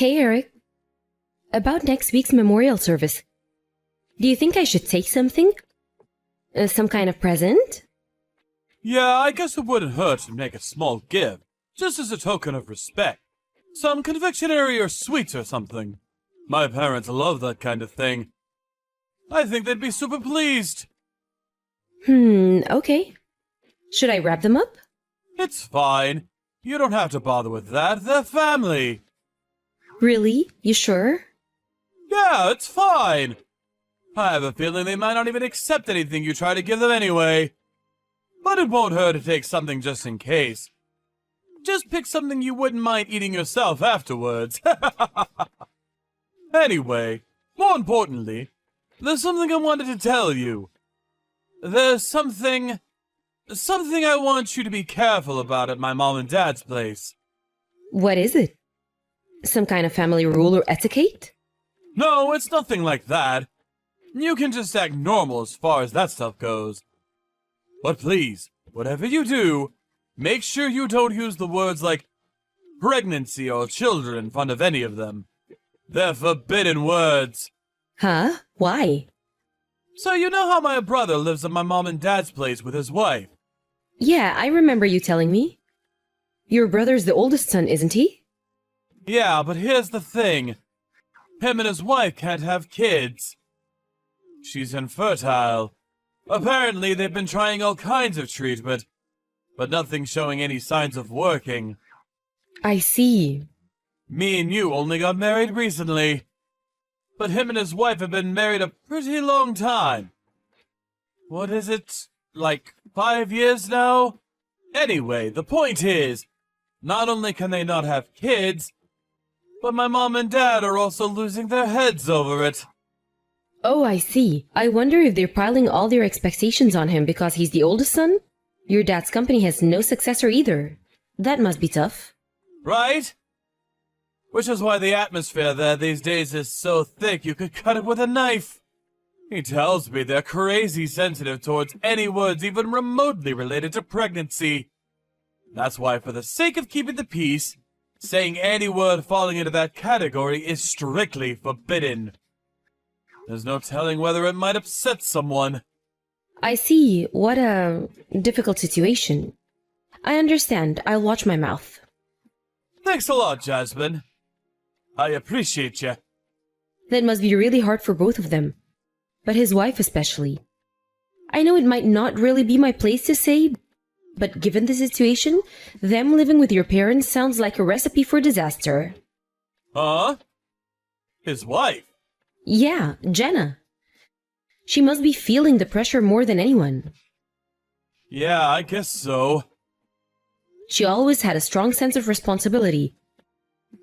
Hey Eric, about next week's memorial service. Do you think I should take something? Some kind of present? Yeah, I guess it wouldn't hurt to make a small gift, just as a token of respect. Some confectionery or sweets or something. My parents love that kind of thing. I think they'd be super pleased. Okay. Should I wrap them up? It's fine. You don't have to bother with that. They're family. Really? You sure? Yeah, it's fine. I have a feeling they might not even accept anything you try to give them anyway. But it won't hurt to take something just in case. Just pick something you wouldn't mind eating yourself afterwards. Anyway, more importantly, there's something I wanted to tell you. There's something I want you to be careful about at my mom and dad's place. What is it? Some kind of family rule or etiquette? No, it's nothing like that. You can just act normal as far as that stuff goes. But please, whatever you do, make sure you don't use the words like pregnancy or children in front of any of them. They're forbidden words. Huh? Why? So you know how my brother lives at my mom and dad's place with his wife? Yeah, I remember you telling me. Your brother's the oldest son, isn't he? Yeah, but here's the thing. Him and his wife can't have kids. She's infertile. Apparently, they've been trying all kinds of treatment, but nothing showing any signs of working. I see. Me and you only got married recently, but him and his wife have been married a pretty long time. What is it, like 5 years now? Anyway, the point is, not only can they not have kids, but my mom and dad are also losing their heads over it. Oh, I see. I wonder if they're piling all their expectations on him because he's the oldest son? Your dad's company has no successor either. That must be tough. Right? Which is why the atmosphere there these days is so thick you could cut it with a knife. He tells me they're crazy sensitive towards any words even remotely related to pregnancy. That's why, for the sake of keeping the peace, saying any word falling into that category is strictly forbidden. There's no telling whether it might upset someone. I see. What a difficult situation. I understand. I'll watch my mouth. Thanks a lot, Jasmine. I appreciate you. That must be really hard for both of them. But his wife especially. I know it might not really be my place to say, but given the situation, them living with your parents sounds like a recipe for disaster. Huh? His wife? Yeah, Jenna. She must be feeling the pressure more than anyone. Yeah, I guess so. She always had a strong sense of responsibility.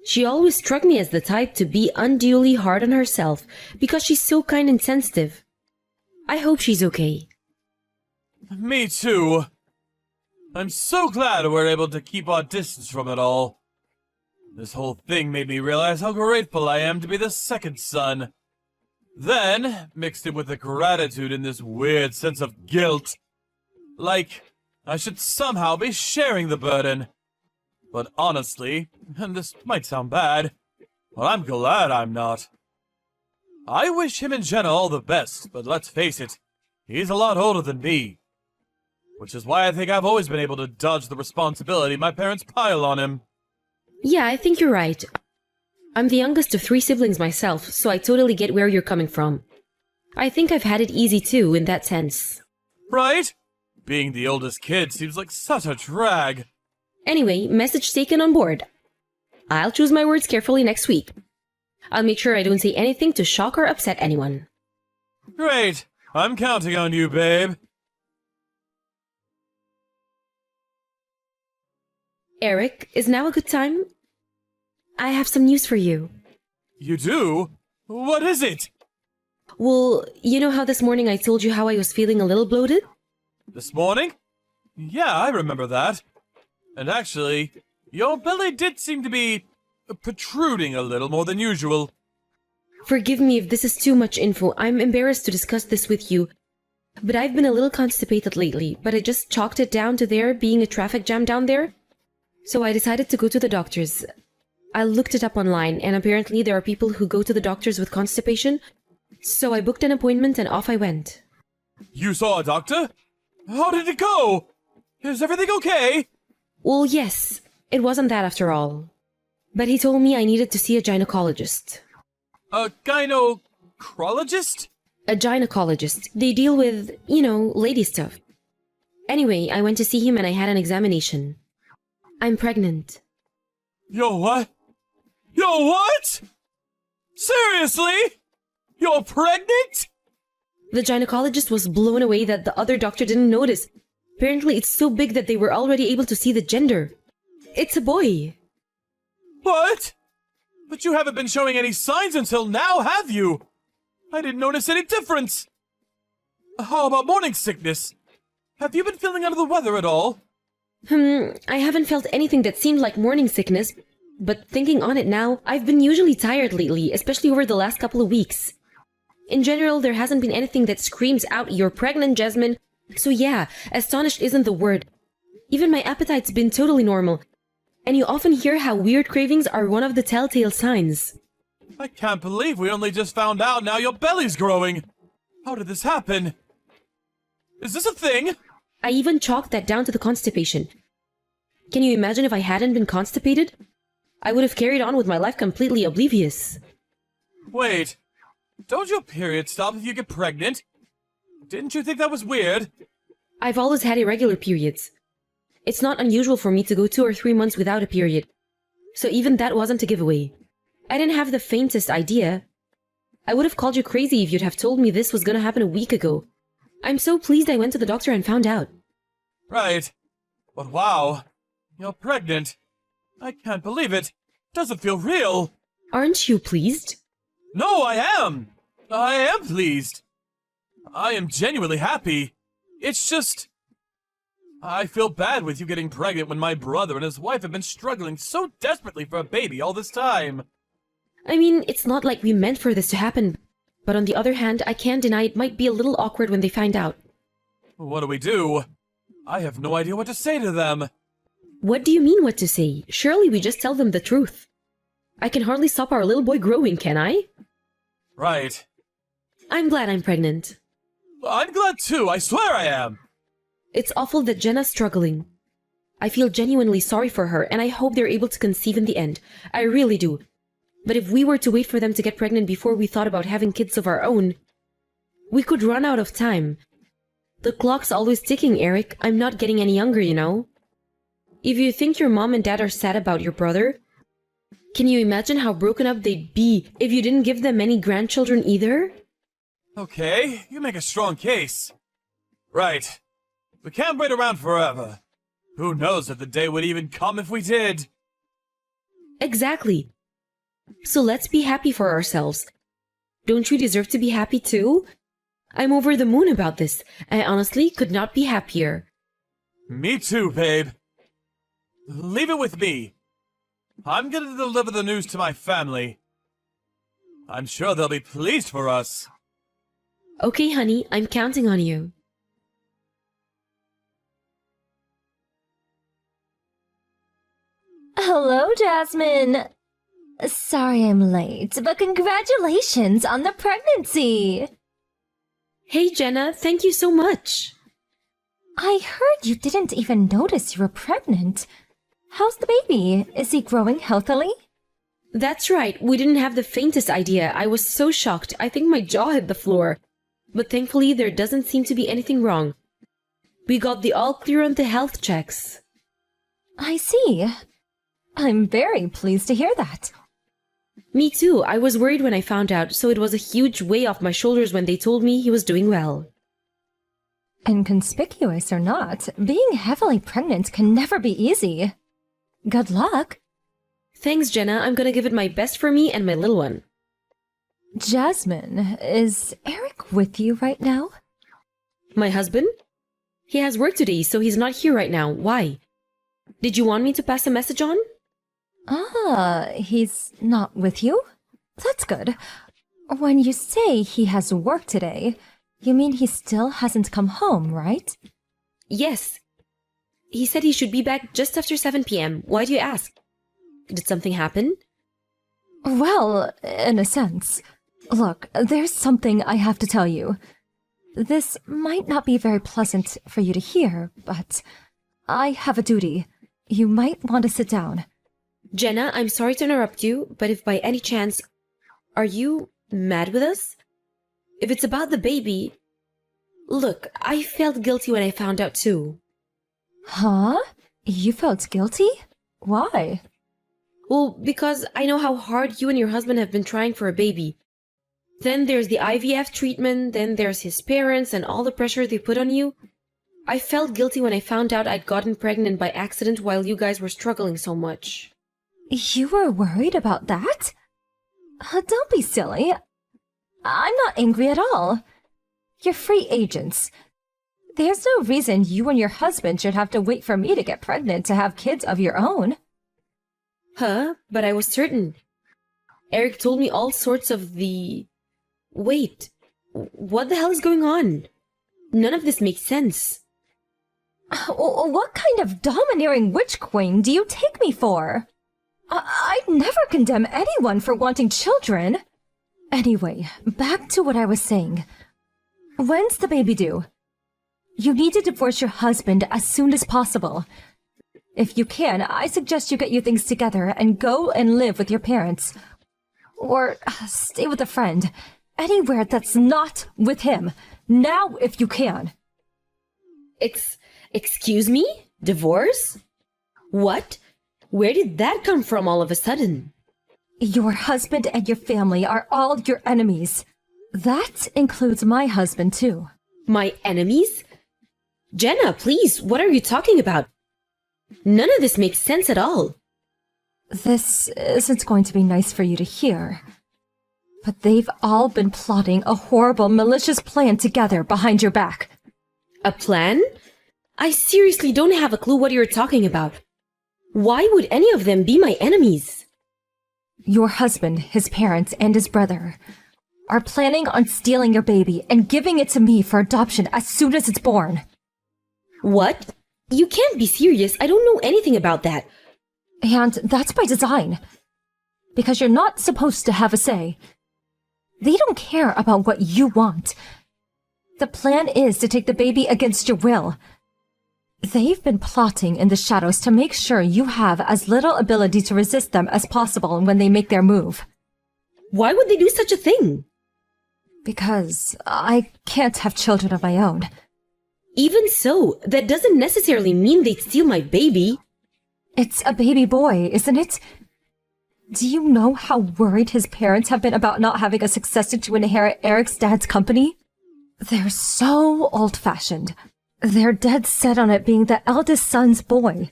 She always struck me as the type to be unduly hard on herself because she's so kind and sensitive. I hope she's okay. Me too. I'm so glad we're able to keep our distance from it all. This whole thing made me realize how grateful I am to be the second son. Then, mixed in with the gratitude and this weird sense of guilt. Like, I should somehow be sharing the burden. But honestly, and this might sound bad, but I'm glad I'm not. I wish him and Jenna all the best, but let's face it, he's a lot older than me. Which is why I think I've always been able to dodge the responsibility my parents pile on him. Yeah, I think you're right. I'm the youngest of 3 siblings myself, so I totally get where you're coming from. I think I've had it easy too, in that sense. Right? Being the oldest kid seems like such a drag. Anyway, message taken on board. I'll choose my words carefully next week. I'll make sure I don't say anything to shock or upset anyone. Great. I'm counting on you, babe. Eric, is now a good time? I have some news for you. You do? What is it? Well, you know how this morning I told you how I was feeling a little bloated? This morning? Yeah, I remember that. And actually, your belly did seem to be protruding a little more than usual. Forgive me if this is too much info. I'm embarrassed to discuss this with you. But I've been a little constipated lately, but I just chalked it down to there being a traffic jam down there. So I decided to go to the doctor's. I looked it up online, and apparently there are people who go to the doctors with constipation. So I booked an appointment and off I went. You saw a doctor? How did it go? Is everything okay? Well, yes, it wasn't that after all. But he told me I needed to see a gynecologist. A gynecologist? A gynecologist. They deal with, lady stuff. Anyway, I went to see him and I had an examination. I'm pregnant. Yo, what? Yo, what? Seriously? You're pregnant? The gynecologist was blown away that the other doctor didn't notice. Apparently it's so big that they were already able to see the gender. It's a boy. What? But you haven't been showing any signs until now, have you? I didn't notice any difference. How about morning sickness? Have you been feeling under the weather at all? I haven't felt anything that seemed like morning sickness, but thinking on it now, I've been usually tired lately, especially over the last couple of weeks. In general, there hasn't been anything that screams out, "You're pregnant, Jasmine." So yeah, astonished isn't the word. Even my appetite's been totally normal. And you often hear how weird cravings are one of the telltale signs. I can't believe we only just found out now your belly's growing. How did this happen? Is this a thing? I even chalked that down to the constipation. Can you imagine if I hadn't been constipated? I would have carried on with my life completely oblivious. Wait, don't your periods stop if you get pregnant? Didn't you think that was weird? I've always had irregular periods. It's not unusual for me to go 2 or 3 months without a period. So even that wasn't a giveaway. I didn't have the faintest idea. I would have called you crazy if you'd have told me this was gonna happen a week ago. I'm so pleased I went to the doctor and found out. Right. But wow, you're pregnant. I can't believe it. Doesn't feel real. Aren't you pleased? No, I am. I am pleased. I am genuinely happy. It's just... I feel bad with you getting pregnant when my brother and his wife have been struggling so desperately for a baby all this time. I mean, it's not like we meant for this to happen. But on the other hand, I can't deny it might be a little awkward when they find out. What do we do? I have no idea what to say to them. What do you mean what to say? Surely we just tell them the truth. I can hardly stop our little boy growing, can I? Right. I'm glad I'm pregnant. I'm glad too, I swear I am. It's awful that Jenna's struggling. I feel genuinely sorry for her, and I hope they're able to conceive in the end. I really do. But if we were to wait for them to get pregnant before we thought about having kids of our own, we could run out of time. The clock's always ticking, Eric. I'm not getting any younger, you know. If you think your mom and dad are sad about your brother, can you imagine how broken up they'd be if you didn't give them any grandchildren either? Okay, you make a strong case. Right. We can't wait around forever. Who knows if the day would even come if we did? Exactly. So let's be happy for ourselves. Don't you deserve to be happy too? I'm over the moon about this. I honestly could not be happier. Me too, babe. Leave it with me. I'm gonna deliver the news to my family. I'm sure they'll be pleased for us. Okay, honey, I'm counting on you. Hello, Jasmine. Sorry I'm late, but congratulations on the pregnancy. Hey, Jenna, thank you so much. I heard you didn't even notice you were pregnant. How's the baby? Is he growing healthily? That's right, we didn't have the faintest idea. I was so shocked, I think my jaw hit the floor. But thankfully, there doesn't seem to be anything wrong. We got the all clear on the health checks. I see. I'm very pleased to hear that. Me too, I was worried when I found out, so it was a huge weight off my shoulders when they told me he was doing well. Inconspicuous or not, being heavily pregnant can never be easy. Good luck. Thanks, Jenna, I'm gonna give it my best for me and my little one. Jasmine, is Eric with you right now? My husband? He has work today, so he's not here right now. Why? Did you want me to pass a message on? Ah, he's not with you? That's good. When you say he has work today, you mean he still hasn't come home, right? Yes. He said he should be back just after 7 p.m. Why do you ask? Did something happen? Well, in a sense. Look, there's something I have to tell you. This might not be very pleasant for you to hear, but I have a duty. You might want to sit down. Jenna, I'm sorry to interrupt you, but if by any chance, are you mad with us? If it's about the baby... Look, I felt guilty when I found out too. Huh? You felt guilty? Why? Well, because I know how hard you and your husband have been trying for a baby. Then there's the IVF treatment, then there's his parents and all the pressure they put on you. I felt guilty when I found out I'd gotten pregnant by accident while you guys were struggling so much. You were worried about that? Don't be silly. I'm not angry at all. You're free agents. There's no reason you and your husband should have to wait for me to get pregnant to have kids of your own. Huh? But I was certain. Eric told me all sorts of the... Wait, what the hell is going on? None of this makes sense. What kind of domineering witch queen do you take me for? I'd never condemn anyone for wanting children. Anyway, back to what I was saying. When's the baby due? You need to divorce your husband as soon as possible. If you can, I suggest you get your things together and go and live with your parents. Or stay with a friend. Anywhere that's not with him. Now, if you can. Excuse me? Divorce? What? Where did that come from all of a sudden? Your husband and your family are all your enemies. That includes my husband, too. My enemies? Jenna, please, what are you talking about? None of this makes sense at all. This isn't going to be nice for you to hear. But they've all been plotting a horrible, malicious plan together behind your back. A plan? I seriously don't have a clue what you're talking about. Why would any of them be my enemies? Your husband, his parents, and his brother are planning on stealing your baby and giving it to me for adoption as soon as it's born. What? You can't be serious. I don't know anything about that. And that's by design. Because you're not supposed to have a say. They don't care about what you want. The plan is to take the baby against your will. They've been plotting in the shadows to make sure you have as little ability to resist them as possible when they make their move. Why would they do such a thing? Because I can't have children of my own. Even so, that doesn't necessarily mean they'd steal my baby. It's a baby boy, isn't it? Do you know how worried his parents have been about not having a successor to inherit Eric's dad's company? They're so old-fashioned. They're dead set on it being the eldest son's boy.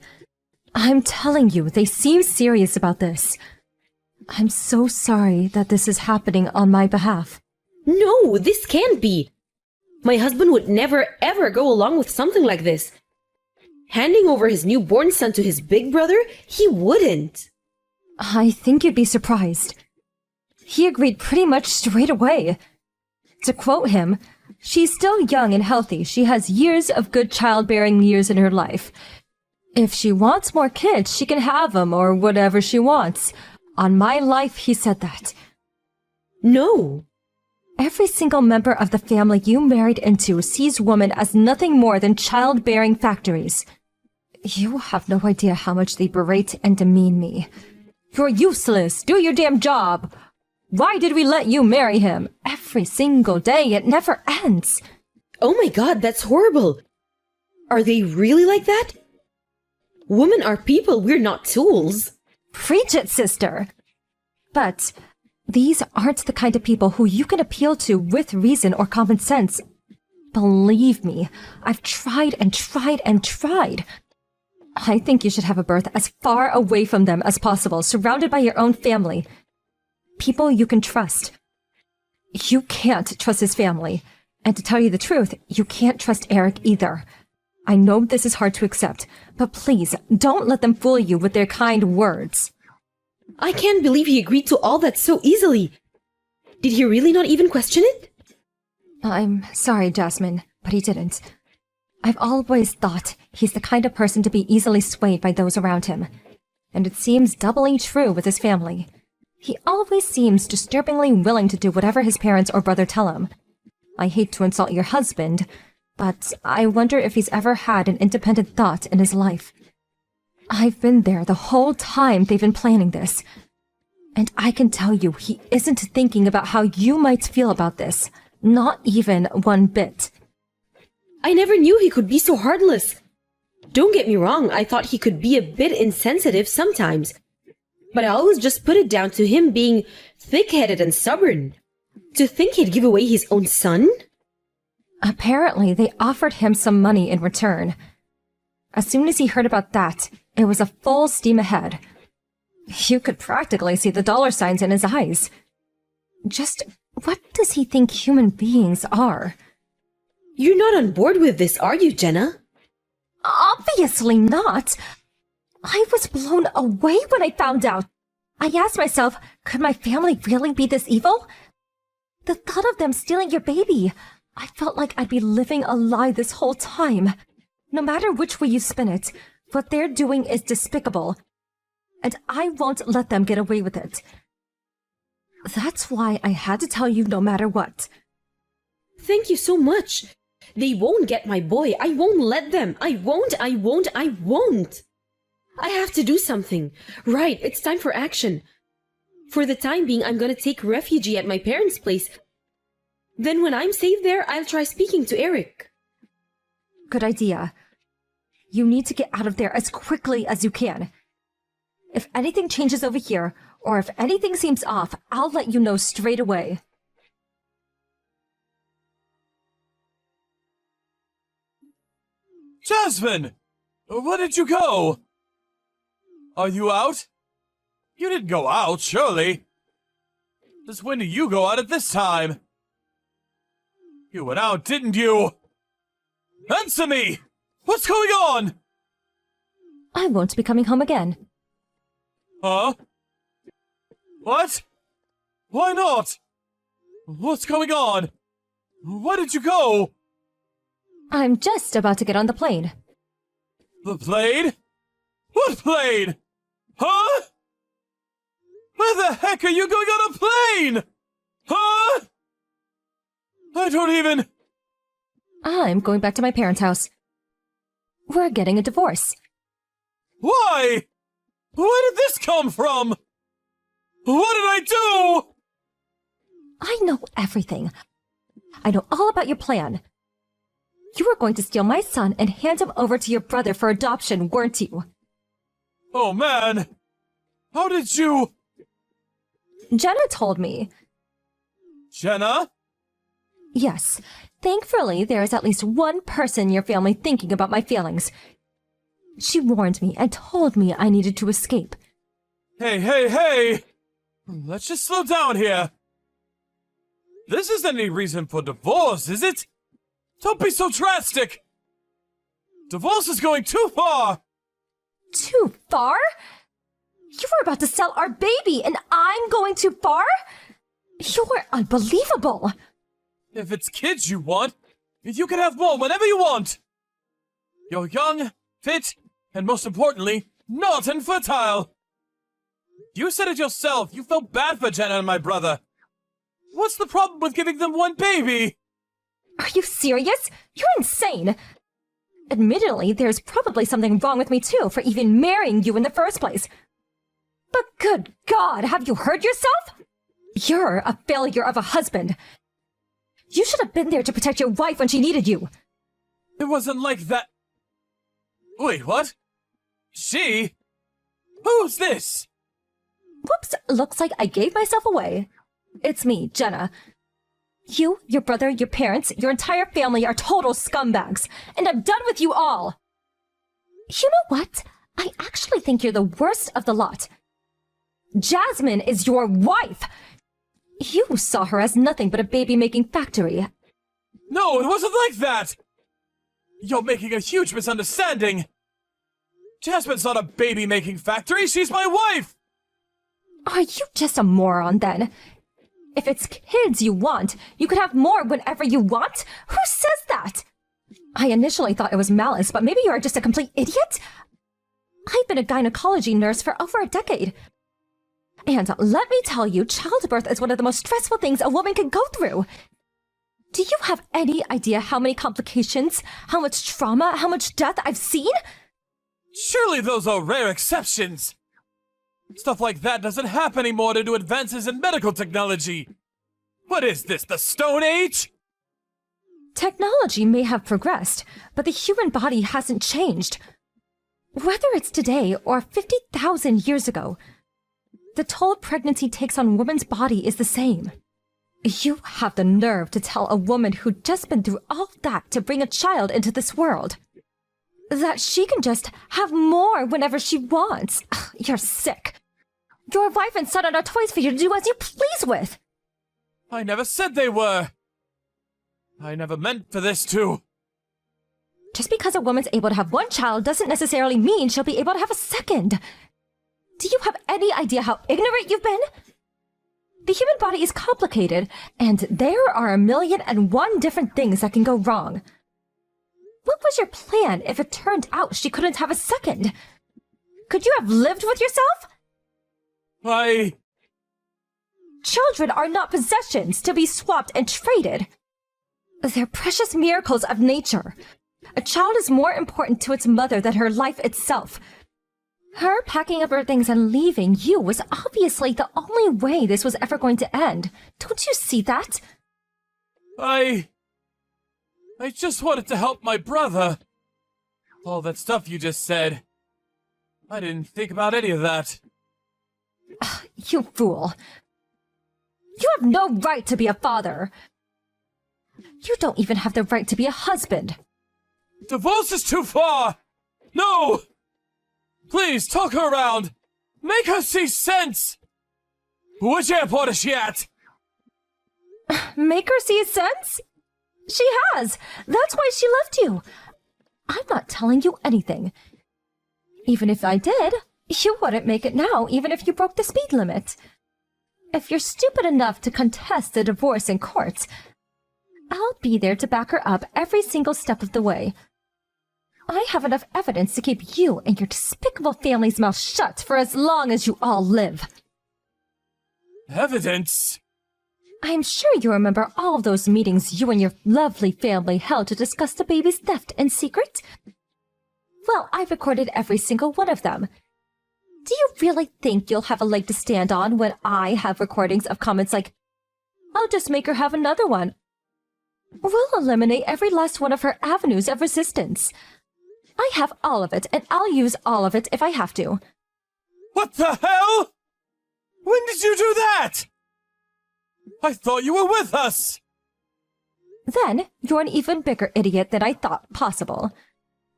I'm telling you, they seem serious about this. I'm so sorry that this is happening on my behalf. No, this can't be. My husband would never ever go along with something like this. Handing over his newborn son to his big brother? He wouldn't. I think you'd be surprised. He agreed pretty much straight away. To quote him, "She's still young and healthy. She has years of good childbearing years in her life. If she wants more kids, she can have them or whatever she wants. On my life, he said that." No. Every single member of the family you married into sees women as nothing more than childbearing factories. You have no idea how much they berate and demean me. "You're useless. Do your damn job. Why did we let you marry him?" Every single day. It never ends. Oh my god, that's horrible. Are they really like that? Women are people, we're not tools. Preach it, sister. But these aren't the kind of people who you can appeal to with reason or common sense. Believe me, I've tried and tried and tried. I think you should have a birth as far away from them as possible, surrounded by your own family. People you can trust. You can't trust his family. And to tell you the truth, you can't trust Eric either. I know this is hard to accept, but please, don't let them fool you with their kind words. I can't believe he agreed to all that so easily. Did he really not even question it? I'm sorry, Jasmine, but he didn't. I've always thought he's the kind of person to be easily swayed by those around him. And it seems doubly true with his family. He always seems disturbingly willing to do whatever his parents or brother tell him. I hate to insult your husband, but I wonder if he's ever had an independent thought in his life. I've been there the whole time they've been planning this. And I can tell you he isn't thinking about how you might feel about this. Not even one bit. I never knew he could be so heartless. Don't get me wrong, I thought he could be a bit insensitive sometimes. But I always just put it down to him being thick-headed and stubborn. To think he'd give away his own son? Apparently, they offered him some money in return. As soon as he heard about that, it was a full steam ahead. You could practically see the dollar signs in his eyes. Just what does he think human beings are? You're not on board with this, are you, Jenna? Obviously not. I was blown away when I found out. I asked myself, could my family really be this evil? The thought of them stealing your baby, I felt like I'd be living a lie this whole time. No matter which way you spin it, what they're doing is despicable. And I won't let them get away with it. That's why I had to tell you no matter what. Thank you so much. They won't get my boy. I won't let them. I won't. I have to do something. Right, it's time for action. For the time being, I'm gonna take refuge at my parents' place. Then when I'm safe there, I'll try speaking to Eric. Good idea. You need to get out of there as quickly as you can. If anything changes over here, or if anything seems off, I'll let you know straight away. Jasmine! Where did you go? Are you out? You didn't go out, surely. Since when did you go out at this time? You went out, didn't you? Answer me! What's going on? I won't be coming home again. Huh? What? Why not? What's going on? Why did you go? I'm just about to get on the plane. The plane? What plane? Huh? Where the heck are you going on a plane? Huh? I don't even... I'm going back to my parents' house. We're getting a divorce. Why? Where did this come from? What did I do? I know everything. I know all about your plan. You were going to steal my son and hand him over to your brother for adoption, weren't you? Oh man! How did you... Jenna told me. Jenna? Yes. Thankfully, there is at least one person in your family thinking about my feelings. She warned me and told me I needed to escape. Hey! Let's just slow down here. This isn't any reason for divorce, is it? Don't be so drastic! Divorce is going too far! Too far? You were about to sell our baby and I'm going too far? You're unbelievable! If it's kids you want, you can have more whenever you want! You're young, fit, and most importantly, not infertile! You said it yourself, you felt bad for Jenna and my brother. What's the problem with giving them one baby? Are you serious? You're insane! Admittedly, there's probably something wrong with me too for even marrying you in the first place. But good God, have you heard yourself? You're a failure of a husband. You should have been there to protect your wife when she needed you. It wasn't like that. Wait, what? She? Who's this? Whoops, looks like I gave myself away. It's me, Jenna. You, your brother, your parents, your entire family are total scumbags, and I'm done with you all! You know what? I actually think you're the worst of the lot. Jasmine is your wife! You saw her as nothing but a baby-making factory. No, it wasn't like that! You're making a huge misunderstanding! Jasmine's not a baby-making factory, she's my wife! Are you just a moron, then? If it's kids you want, you could have more whenever you want? Who says that? I initially thought it was malice, but maybe you're just a complete idiot? I've been a gynecology nurse for over a decade. And let me tell you, childbirth is one of the most stressful things a woman can go through. Do you have any idea how many complications, how much trauma, how much death I've seen? Surely those are rare exceptions! Stuff like that doesn't happen anymore due to advances in medical technology! What is this, the Stone Age? Technology may have progressed, but the human body hasn't changed. Whether it's today or 50,000 years ago, the toll pregnancy takes on a woman's body is the same. You have the nerve to tell a woman who'd just been through all that to bring a child into this world that she can just have more whenever she wants. Ugh, you're sick. Your wife and son are not toys for you to do as you please with. I never said they were. I never meant for this to. Just because a woman's able to have one child doesn't necessarily mean she'll be able to have a second. Do you have any idea how ignorant you've been? The human body is complicated, and there are 1,000,001 different things that can go wrong. What was your plan if it turned out she couldn't have a second? Could you have lived with yourself? Children are not possessions to be swapped and traded. They're precious miracles of nature. A child is more important to its mother than her life itself. Her packing up her things and leaving you was obviously the only way this was ever going to end. Don't you see that? I just wanted to help my brother. All that stuff you just said. I didn't think about any of that. You fool. You have no right to be a father. You don't even have the right to be a husband. Divorce is too far! No! Please, talk her around! Make her see sense! Which airport is she at? Make her see sense? She has! That's why she left you! I'm not telling you anything. Even if I did, you wouldn't make it now, even if you broke the speed limit. If you're stupid enough to contest the divorce in court, I'll be there to back her up every single step of the way. I have enough evidence to keep you and your despicable family's mouth shut for as long as you all live. Evidence? I'm sure you remember all those meetings you and your lovely family held to discuss the baby's theft in secret? Well, I've recorded every single one of them. Do you really think you'll have a leg to stand on when I have recordings of comments like, "I'll just make her have another one"? We'll eliminate every last one of her avenues of resistance. I have all of it, and I'll use all of it if I have to. What the hell? When did you do that? I thought you were with us! Then, you're an even bigger idiot than I thought possible.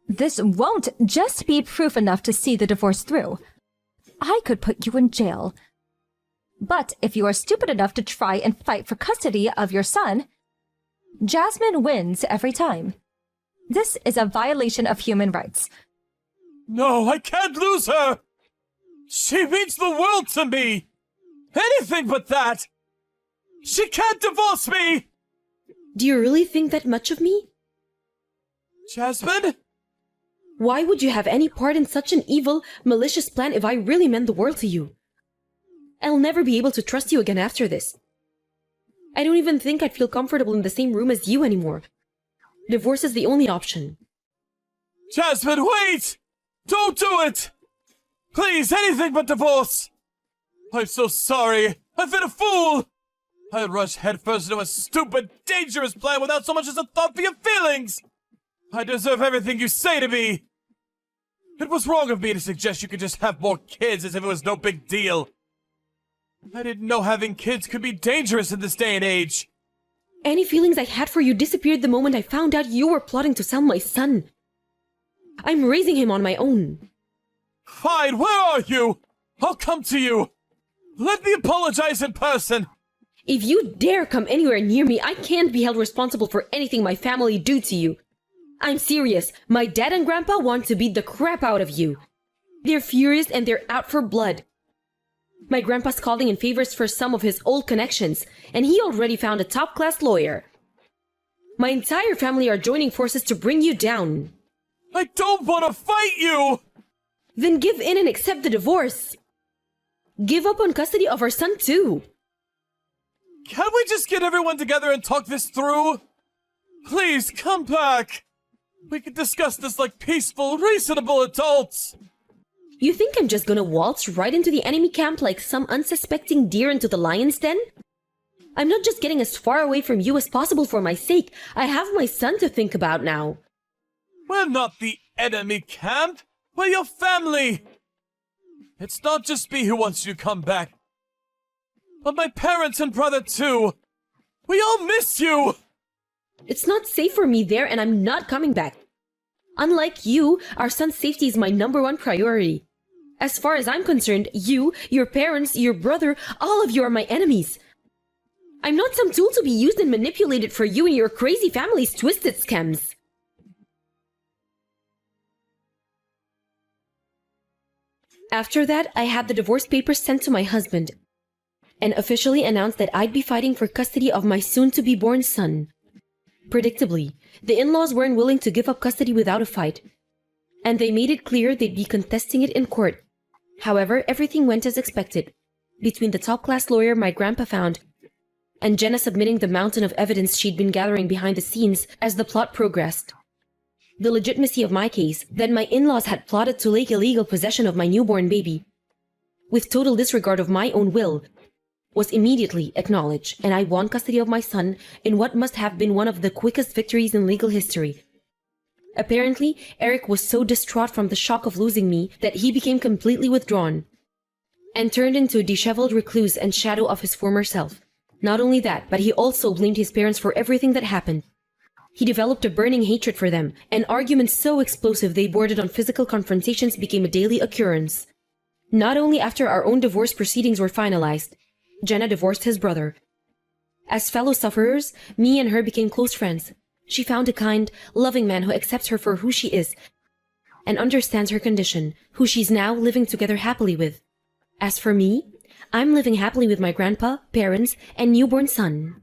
This won't just be proof enough to see the divorce through. I could put you in jail. But if you are stupid enough to try and fight for custody of your son, Jasmine wins every time. This is a violation of human rights. No, I can't lose her! She means the world to me! Anything but that! She can't divorce me! Do you really think that much of me? Jasmine? Why would you have any part in such an evil, malicious plan if I really meant the world to you? I'll never be able to trust you again after this. I don't even think I'd feel comfortable in the same room as you anymore. Divorce is the only option. Jasmine, wait! Don't do it! Please, anything but divorce! I'm so sorry. I've been a fool! I rushed headfirst into a stupid, dangerous plan without so much as a thought for your feelings! I deserve everything you say to me! It was wrong of me to suggest you could just have more kids as if it was no big deal. I didn't know having kids could be dangerous in this day and age. Any feelings I had for you disappeared the moment I found out you were plotting to sell my son. I'm raising him on my own. Fine, where are you? I'll come to you. Let me apologize in person. If you dare come anywhere near me, I can't be held responsible for anything my family do to you. I'm serious. My dad and grandpa want to beat the crap out of you. They're furious and they're out for blood. My grandpa's calling in favors for some of his old connections, and he already found a top-class lawyer. My entire family are joining forces to bring you down. I don't want to fight you! Then give in and accept the divorce. Give up on custody of our son too. Can't we just get everyone together and talk this through? Please, come back! We can discuss this like peaceful, reasonable adults! You think I'm just gonna waltz right into the enemy camp like some unsuspecting deer into the lion's den? I'm not just getting as far away from you as possible for my sake. I have my son to think about now. We're not the enemy camp! We're your family! It's not just me who wants you to come back, but my parents and brother too! We all miss you! It's not safe for me there and I'm not coming back. Unlike you, our son's safety is my #1 priority. As far as I'm concerned, you, your parents, your brother, all of you are my enemies. I'm not some tool to be used and manipulated for you and your crazy family's twisted schemes. After that, I had the divorce papers sent to my husband and officially announced that I'd be fighting for custody of my soon-to-be-born son. Predictably, the in-laws weren't willing to give up custody without a fight, and they made it clear they'd be contesting it in court. However, everything went as expected, between the top-class lawyer my grandpa found and Jenna submitting the mountain of evidence she'd been gathering behind the scenes as the plot progressed. The legitimacy of my case, that my in-laws had plotted to take illegal possession of my newborn baby, with total disregard of my own will, was immediately acknowledged, and I won custody of my son in what must have been one of the quickest victories in legal history. Apparently, Eric was so distraught from the shock of losing me that he became completely withdrawn and turned into a disheveled recluse and shadow of his former self. Not only that, but he also blamed his parents for everything that happened. He developed a burning hatred for them, and arguments so explosive they bordered on physical confrontations became a daily occurrence. Not only after our own divorce proceedings were finalized, Jenna divorced his brother. As fellow sufferers, me and her became close friends. She found a kind, loving man who accepts her for who she is and understands her condition, who she's now living together happily with. As for me, I'm living happily with my grandpa, parents, and newborn son.